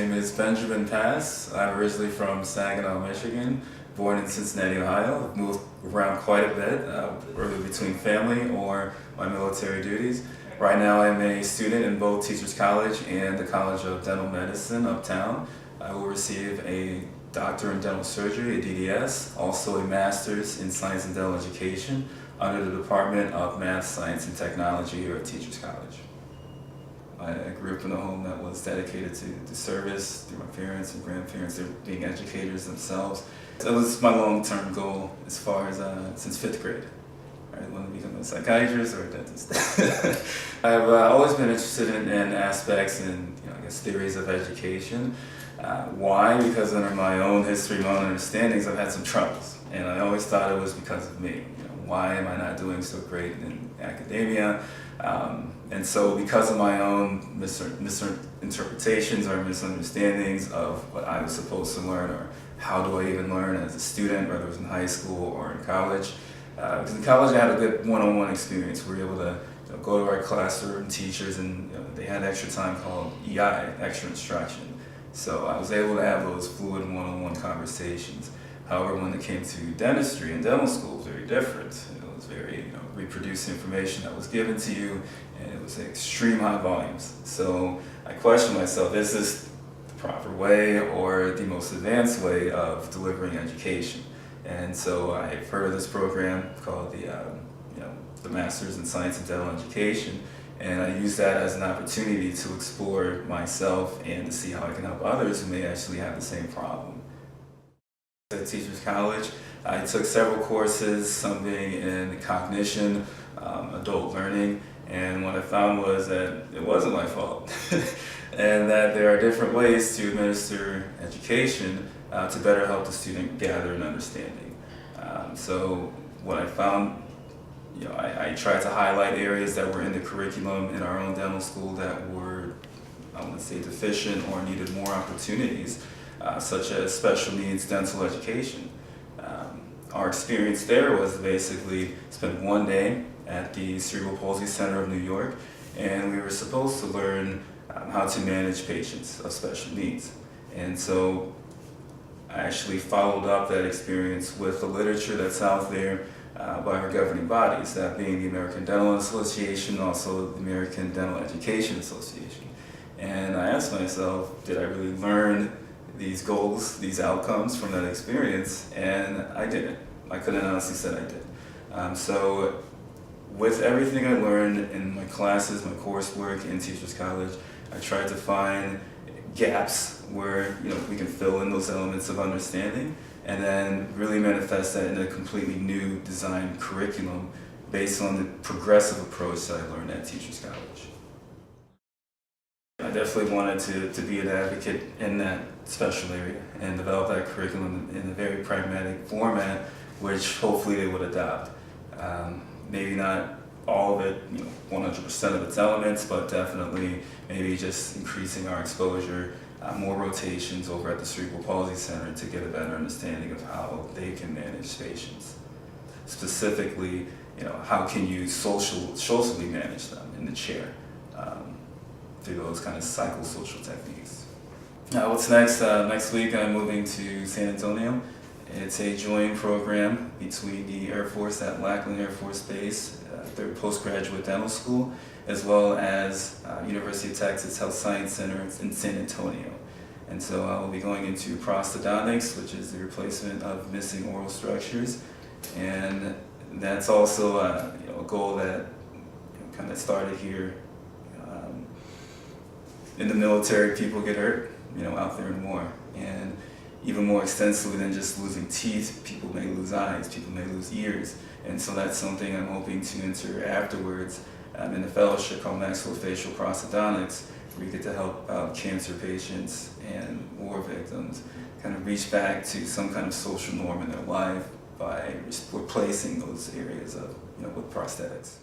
name is Benjamin Pass. I'm originally from Saginaw, Michigan, born in Cincinnati, Ohio. I've moved around quite a bit, either between family or my military duties. Right now I'm a student in both Teachers College and the College of Dental Medicine uptown. I will receive a Doctor in Dental Surgery, a DDS, also a Master's in Science and Dental Education under the Department of Math, Science, and Technology here at Teachers College. I grew up in a home that was dedicated to service through my parents and grandparents, they're being educators themselves. That was my long-term goal as far as since 5th grade. I wanted to become a psychiatrist or a dentist. I've always been interested in aspects and I guess theories of education. Why? Because under my own history, my own understandings, I've had some troubles, and I always thought it was because of me. Why am I not doing so great in academia? And so because of my own misinterpretations or misunderstandings of what I was supposed to learn, or how do I even learn as a student, whether it was in high school or in college. Because in college I had a good one-on-one experience. We were able to go to our classroom teachers, and they had extra time called EI, extra instruction. So I was able to have those fluid one-on-one conversations. However, when it came to dentistry and dental school, it was very different. It was very, reproduce information that was given to you, and it was extreme high volumes. So I questioned myself, is this the proper way or the most advanced way of delivering education? And so I've heard of this program called the Masters in Science and Dental Education, and I use that as an opportunity to explore myself and to see how I can help others who may actually have the same problem. At Teachers College, I took several courses, some being in cognition, adult learning, and what I found was that it wasn't my fault, and that there are different ways to administer education to better help the student gather an understanding. So what I found, I tried to highlight areas that were in the curriculum in our own dental school that were, I want to say, deficient or needed more opportunities, such as special needs dental education. Our experience there was basically spend one day at the Cerebral Palsy Center of New York, and we were supposed to learn how to manage patients of special needs. And so I actually followed up that experience with the literature that's out there by our governing bodies, that being the American Dental Association, also the American Dental Education Association. And I asked myself, did I really learn these goals, these outcomes from that experience? And I didn't. I couldn't honestly say I did. So with everything I learned in my classes, my coursework in Teachers College, I tried to find gaps where we can fill in those elements of understanding, and then really manifest that in a completely new design curriculum based on the progressive approach that I learned at Teachers College. I definitely wanted to be an advocate in that special area and develop that curriculum in a very pragmatic format, which hopefully they would adopt. Maybe not all of it, 100% of its elements, but definitely maybe just increasing our exposure, more rotations over at the Cerebral Palsy Center to get a better understanding of how they can manage patients. Specifically, how can you socially manage them in the chair through those kind of psychosocial techniques. What's next? Next week I'm moving to San Antonio. It's a joint program between the Air Force at Lackland Air Force Base, their postgraduate dental school, as well as University of Texas Health Science Center in San Antonio. And so I will be going into prosthodontics, which is the replacement of missing oral structures. And that's also a goal that kind of started here. In the military, people get hurt, out there in war. And even more extensively than just losing teeth, people may lose eyes, people may lose ears. And so that's something I'm hoping to enter afterwards in a fellowship called Maxillofacial Prosthodontics, where you get to help out cancer patients and war victims kind of reach back to some kind of social norm in their life by replacing those areas with prosthetics.